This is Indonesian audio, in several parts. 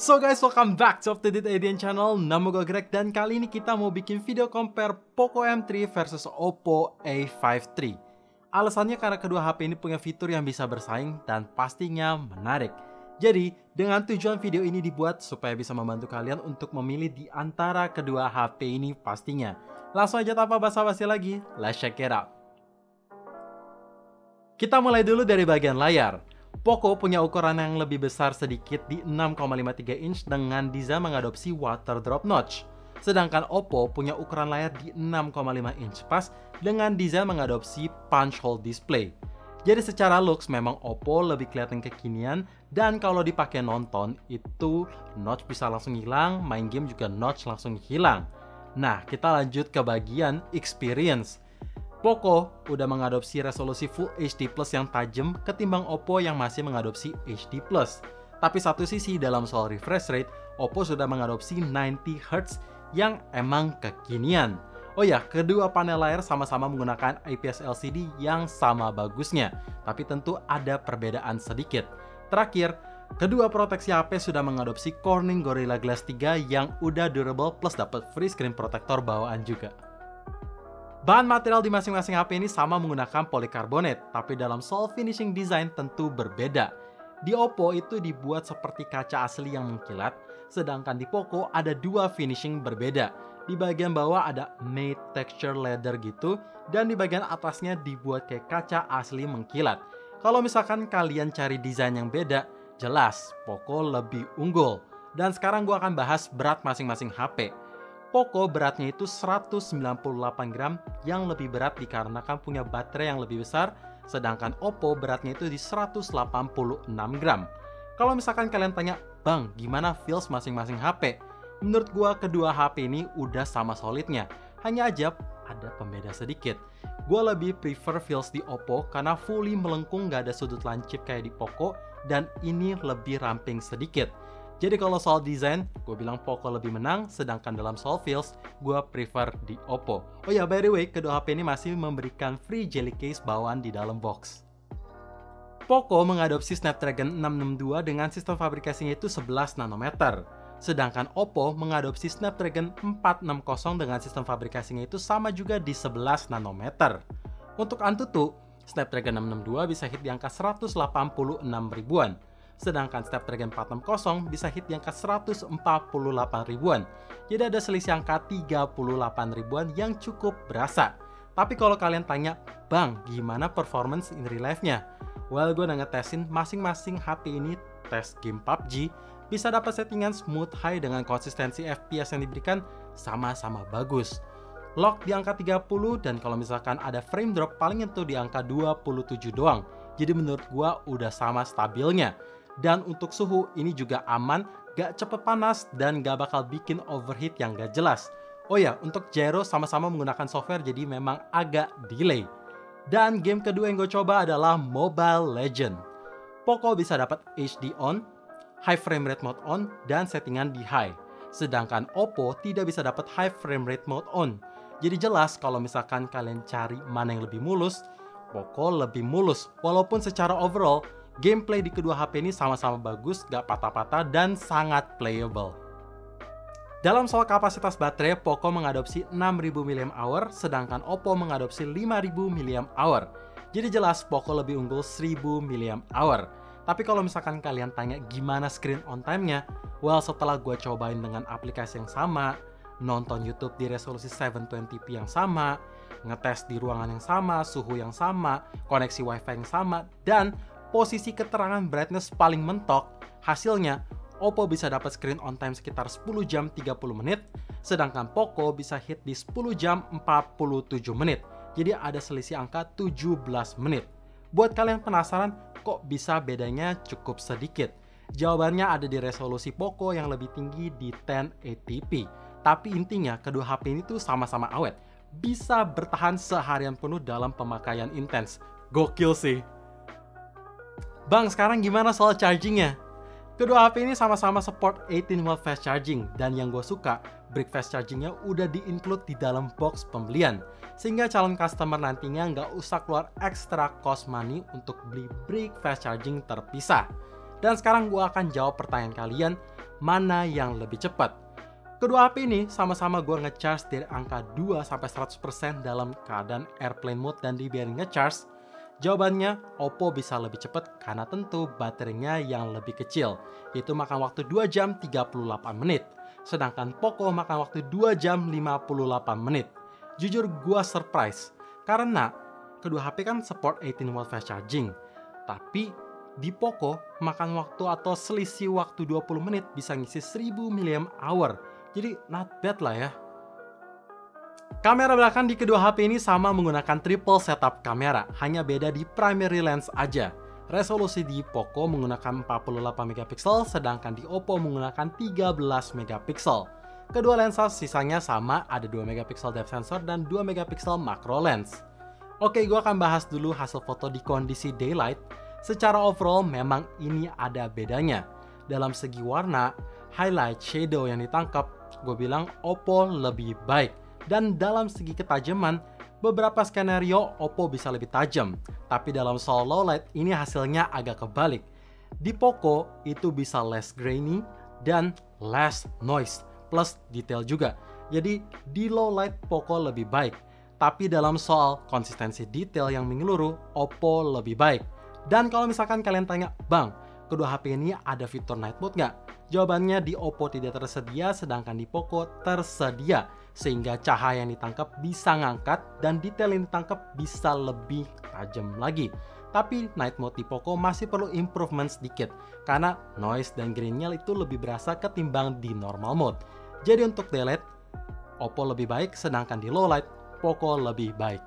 So guys, welcome back to Up to Date Edian Channel. Nama gue Greg dan kali ini kita mau bikin video compare Poco M3 versus Oppo A5 III. Alasannya karena kedua HP ini punya fitur yang bisa bersaing dan pastinya menarik. Jadi, dengan tujuan video ini dibuat supaya bisa membantu kalian untuk memilih di antara kedua HP ini pastinya. Langsung aja tanpa basa-basi lagi, let's check it out. Kita mulai dulu dari bagian layar. Poco punya ukuran yang lebih besar sedikit di 6,53 inch dengan desain mengadopsi water drop notch. Sedangkan Oppo punya ukuran layar di 6,5 inch pas dengan desain mengadopsi punch hole display. Jadi secara looks memang Oppo lebih kelihatan kekinian dan kalau dipakai nonton itu notch bisa langsung hilang, main game juga notch langsung hilang. Nah, kita lanjut ke bagian experience. Poco udah mengadopsi resolusi Full HD Plus yang tajam ketimbang Oppo yang masih mengadopsi HD Plus. Tapi satu sisi dalam soal refresh rate, Oppo sudah mengadopsi 90Hz yang emang kekinian. Oh ya, kedua panel layar sama-sama menggunakan IPS LCD yang sama bagusnya, tapi tentu ada perbedaan sedikit. Terakhir, kedua proteksi HP sudah mengadopsi Corning Gorilla Glass 3 yang udah durable plus dapat free screen protector bawaan juga. Bahan material di masing-masing HP ini sama menggunakan polikarbonat, tapi dalam soal finishing design tentu berbeda. Di Oppo itu dibuat seperti kaca asli yang mengkilat, sedangkan di Poco ada dua finishing berbeda. Di bagian bawah ada matte texture leather gitu, dan di bagian atasnya dibuat kayak kaca asli mengkilat. Kalau misalkan kalian cari desain yang beda, jelas Poco lebih unggul. Dan sekarang gua akan bahas berat masing-masing HP. Poco beratnya itu 198 gram yang lebih berat dikarenakan punya baterai yang lebih besar, sedangkan Oppo beratnya itu di 186 gram. Kalau misalkan kalian tanya, "Bang, gimana feels masing-masing HP?" Menurut gua kedua HP ini udah sama solidnya, hanya aja ada pembeda sedikit. Gua lebih prefer feels di Oppo karena fully melengkung, gak ada sudut lancip kayak di Poco, dan ini lebih ramping sedikit. Jadi kalau soal desain, gue bilang Poco lebih menang, sedangkan dalam soal feels, gue prefer di Oppo. Oh ya, by the way, kedua HP ini masih memberikan free jelly case bawaan di dalam box. Poco mengadopsi Snapdragon 662 dengan sistem fabrikasinya itu 11 nanometer. Sedangkan Oppo mengadopsi Snapdragon 460 dengan sistem fabrikasinya itu sama juga di 11 nanometer. Untuk Antutu, Snapdragon 662 bisa hit di angka 186 ribuan. Sedangkan Snapdragon 460 bisa hit di angka 148 ribuan. Jadi ada selisih angka 38 ribuan yang cukup berasa. Tapi kalau kalian tanya, "Bang, gimana performance in real life-nya?" Well, gue udah ngetesin masing-masing HP ini tes game PUBG, bisa dapat settingan smooth high dengan konsistensi FPS yang diberikan sama-sama bagus. Lock di angka 30 dan kalau misalkan ada frame drop paling itu di angka 27 doang. Jadi menurut gue udah sama stabilnya. Dan untuk suhu ini juga aman, gak cepet panas dan gak bakal bikin overheat yang gak jelas. Oh ya, untuk gyro sama-sama menggunakan software jadi memang agak delay. Dan game kedua yang gue coba adalah Mobile Legends. Poco bisa dapat HD on, high frame rate mode on, dan settingan di high. Sedangkan Oppo tidak bisa dapat high frame rate mode on. Jadi jelas kalau misalkan kalian cari mana yang lebih mulus, Poco lebih mulus. Walaupun secara overall, gameplay di kedua HP ini sama-sama bagus, gak patah-patah, dan sangat playable. Dalam soal kapasitas baterai, Poco mengadopsi 6000 mAh, sedangkan Oppo mengadopsi 5000 mAh. Jadi jelas Poco lebih unggul 1000 mAh. Tapi kalau misalkan kalian tanya gimana screen on time-nya, well setelah gue cobain dengan aplikasi yang sama, nonton YouTube di resolusi 720p yang sama, ngetes di ruangan yang sama, suhu yang sama, koneksi wifi yang sama, dan posisi keterangan brightness paling mentok, hasilnya Oppo bisa dapat screen on time sekitar 10 jam 30 menit, sedangkan Poco bisa hit di 10 jam 47 menit. Jadi ada selisih angka 17 menit. Buat kalian penasaran, kok bisa bedanya cukup sedikit? Jawabannya ada di resolusi Poco yang lebih tinggi di 1080p. Tapi intinya kedua HP ini tuh sama-sama awet. Bisa bertahan seharian penuh dalam pemakaian intens. Gokil sih. Bang, sekarang gimana soal chargingnya? Kedua HP ini sama-sama support 18W fast charging, dan yang gue suka, brick fast chargingnya udah di-include di dalam box pembelian, sehingga calon customer nantinya nggak usah keluar extra cost money untuk beli brick fast charging terpisah. Dan sekarang gue akan jawab pertanyaan kalian, mana yang lebih cepat. Kedua HP ini sama-sama gue ngecharge dari angka 2-100% dalam keadaan airplane mode dan dibiarin ngecharge. Jawabannya, Oppo bisa lebih cepat karena tentu baterainya yang lebih kecil, yaitu makan waktu 2 jam 38 menit. Sedangkan Poco makan waktu 2 jam 58 menit. Jujur gue surprise, karena kedua HP kan support 18 watt fast charging. Tapi di Poco makan waktu atau selisih waktu 20 menit bisa ngisi 1000 mAh. Jadi not bad lah ya. Kamera belakang di kedua HP ini sama menggunakan triple setup kamera, hanya beda di primary lens aja. Resolusi di Poco menggunakan 48 megapiksel, sedangkan di Oppo menggunakan 13 megapiksel. Kedua lensa sisanya sama, ada 2 megapiksel depth sensor dan 2 megapiksel macro lens. Oke, gue akan bahas dulu hasil foto di kondisi daylight. Secara overall memang ini ada bedanya. Dalam segi warna, highlight, shadow yang ditangkap, gue bilang Oppo lebih baik. Dan dalam segi ketajaman, beberapa skenario Oppo bisa lebih tajam. Tapi dalam soal low light, ini hasilnya agak kebalik. Di Poco itu bisa less grainy dan less noise, plus detail juga. Jadi di low light Poco lebih baik. Tapi dalam soal konsistensi detail yang menyeluruh, Oppo lebih baik. Dan kalau misalkan kalian tanya, Bang, kedua HP ini ada fitur night mode nggak? Jawabannya di Oppo tidak tersedia, sedangkan di Poco tersedia. Sehingga cahaya yang ditangkap bisa ngangkat dan detail yang ditangkap bisa lebih tajam lagi. Tapi night mode di Poco masih perlu improvement sedikit, karena noise dan grainnya itu lebih berasa ketimbang di normal mode. Jadi untuk daylight, Oppo lebih baik, sedangkan di low light, Poco lebih baik.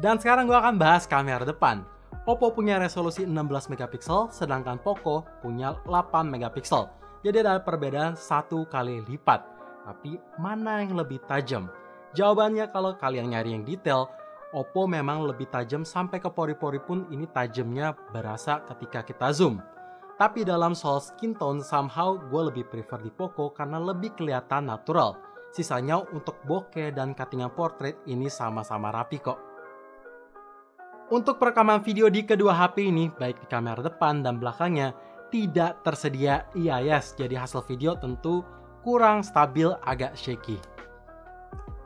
Dan sekarang gue akan bahas kamera depan. Oppo punya resolusi 16 megapiksel, sedangkan Poco punya 8 megapiksel. Jadi ada perbedaan 1 kali lipat. Tapi mana yang lebih tajam? Jawabannya kalau kalian nyari yang detail, Oppo memang lebih tajam sampai ke pori-pori pun ini tajamnya berasa ketika kita zoom. Tapi dalam soal skin tone somehow gue lebih prefer di Poco karena lebih kelihatan natural. Sisanya untuk bokeh dan cutting portrait ini sama-sama rapi kok. Untuk perekaman video di kedua HP ini, baik di kamera depan dan belakangnya, tidak tersedia EIS, jadi hasil video tentu kurang stabil, agak shaky.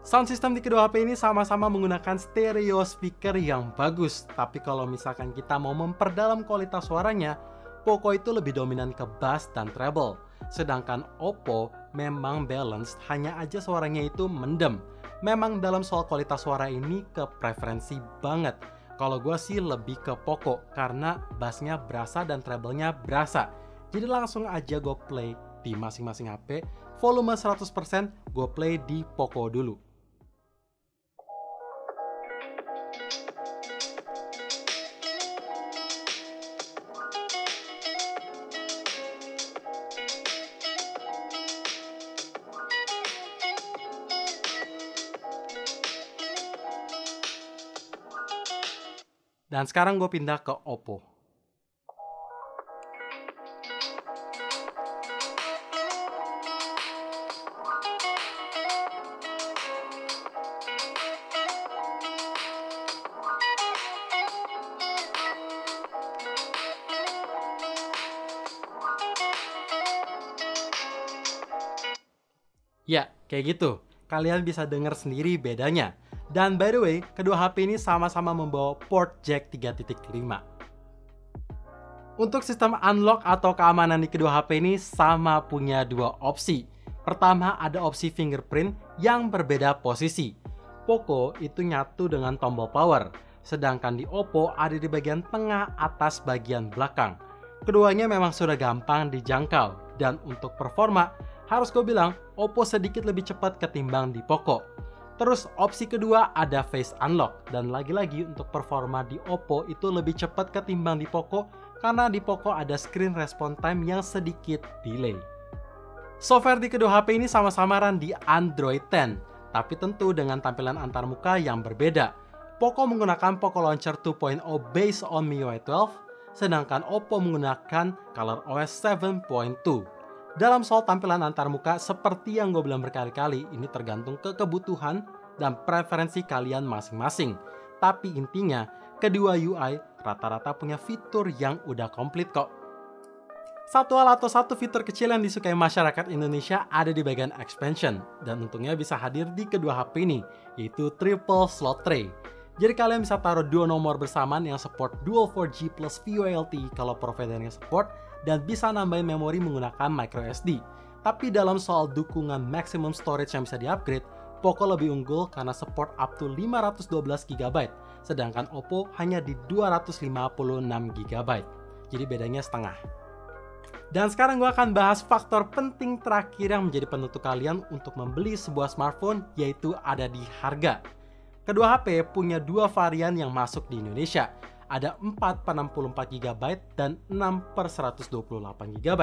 Sound system di kedua HP ini sama-sama menggunakan stereo speaker yang bagus, tapi kalau misalkan kita mau memperdalam kualitas suaranya, Poco itu lebih dominan ke bass dan treble, sedangkan Oppo memang balanced, hanya aja suaranya itu mendem. Memang dalam soal kualitas suara ini ke preferensi banget. Kalau gue sih lebih ke Poco karena bassnya berasa dan treble-nya berasa. Jadi langsung aja gue play di masing-masing HP, volume 100% gue play di Poco dulu. Dan sekarang gue pindah ke Oppo. Ya, kayak gitu. Kalian bisa dengar sendiri bedanya. Dan by the way, kedua HP ini sama-sama membawa port jack 3.5. Untuk sistem unlock atau keamanan di kedua HP ini sama punya dua opsi. Pertama, ada opsi fingerprint yang berbeda posisi. Poco itu nyatu dengan tombol power, sedangkan di Oppo ada di bagian tengah atas bagian belakang. Keduanya memang sudah gampang dijangkau, dan untuk performa, harus gue bilang Oppo sedikit lebih cepat ketimbang di Poco. Terus opsi kedua ada face unlock, dan lagi-lagi untuk performa di Oppo itu lebih cepat ketimbang di Poco karena di Poco ada screen response time yang sedikit delay. Software di kedua HP ini sama-sama run di Android 10, tapi tentu dengan tampilan antarmuka yang berbeda. Poco menggunakan Poco Launcher 2.0 based on MIUI 12, sedangkan Oppo menggunakan ColorOS 7.2. Dalam soal tampilan antarmuka, seperti yang gue bilang berkali-kali, ini tergantung ke kebutuhan dan preferensi kalian masing-masing. Tapi intinya, kedua UI rata-rata punya fitur yang udah komplit kok. Satu hal atau satu fitur kecil yang disukai masyarakat Indonesia ada di bagian expansion, dan untungnya bisa hadir di kedua HP ini, yaitu triple slot tray. Jadi kalian bisa taruh dua nomor bersamaan yang support dual 4G plus VoLTE kalau providernya support, dan bisa nambahin memori menggunakan microSD. Tapi dalam soal dukungan maximum storage yang bisa di-upgrade, Poco lebih unggul karena support up to 512GB, sedangkan Oppo hanya di 256GB. Jadi bedanya setengah. Dan sekarang gue akan bahas faktor penting terakhir yang menjadi penentu kalian untuk membeli sebuah smartphone, yaitu ada di harga. Kedua HP punya dua varian yang masuk di Indonesia. Ada 4 per 64GB dan 6 per 128GB.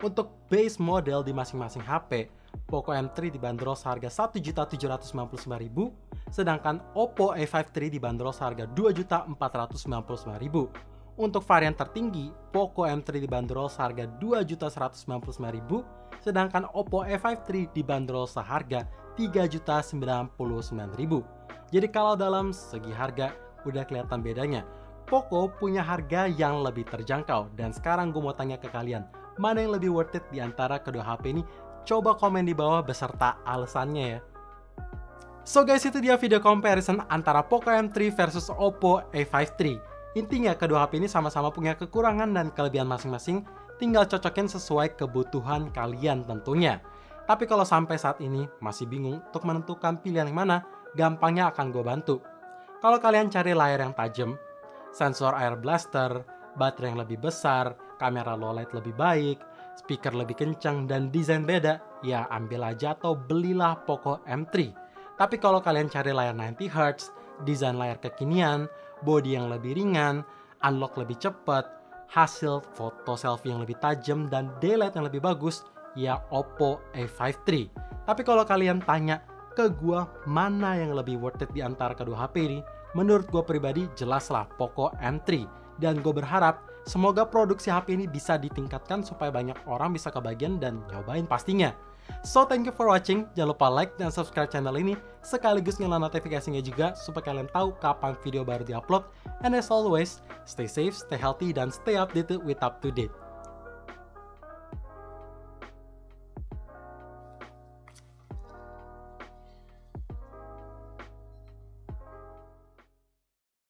Untuk base model di masing-masing HP, Poco M3 dibanderol seharga Rp1.799.000, sedangkan Oppo A5 III dibanderol seharga Rp2.499.000. Untuk varian tertinggi, Poco M3 dibanderol seharga Rp2.199.000, sedangkan Oppo A5 III dibanderol seharga Rp3.099.000. Jadi kalau dalam segi harga, udah kelihatan bedanya. Poco punya harga yang lebih terjangkau, dan sekarang gue mau tanya ke kalian, mana yang lebih worth it di antara kedua HP ini? Coba komen di bawah beserta alasannya ya. So guys, itu dia video comparison antara Poco M3 versus Oppo A5 III. Intinya kedua HP ini sama-sama punya kekurangan dan kelebihan masing-masing, tinggal cocokin sesuai kebutuhan kalian tentunya. Tapi kalau sampai saat ini masih bingung untuk menentukan pilihan yang mana, gampangnya akan gue bantu. Kalau kalian cari layar yang tajam, sensor air blaster, baterai yang lebih besar, kamera low light lebih baik, speaker lebih kencang, dan desain beda, ya ambil aja atau belilah Poco M3. Tapi kalau kalian cari layar 90Hz, desain layar kekinian, bodi yang lebih ringan, unlock lebih cepat, hasil foto selfie yang lebih tajam, dan daylight yang lebih bagus, ya Oppo A5 III. Tapi kalau kalian tanya ke gua mana yang lebih worth it di antara kedua HP ini, menurut gua pribadi jelaslah Poco M3. Dan gue berharap semoga produksi HP ini bisa ditingkatkan supaya banyak orang bisa kebagian dan nyobain pastinya. So thank you for watching, jangan lupa like dan subscribe channel ini, sekaligus nyalain notifikasinya juga supaya kalian tahu kapan video baru diupload. And as always, stay safe, stay healthy, dan stay updated with up to date.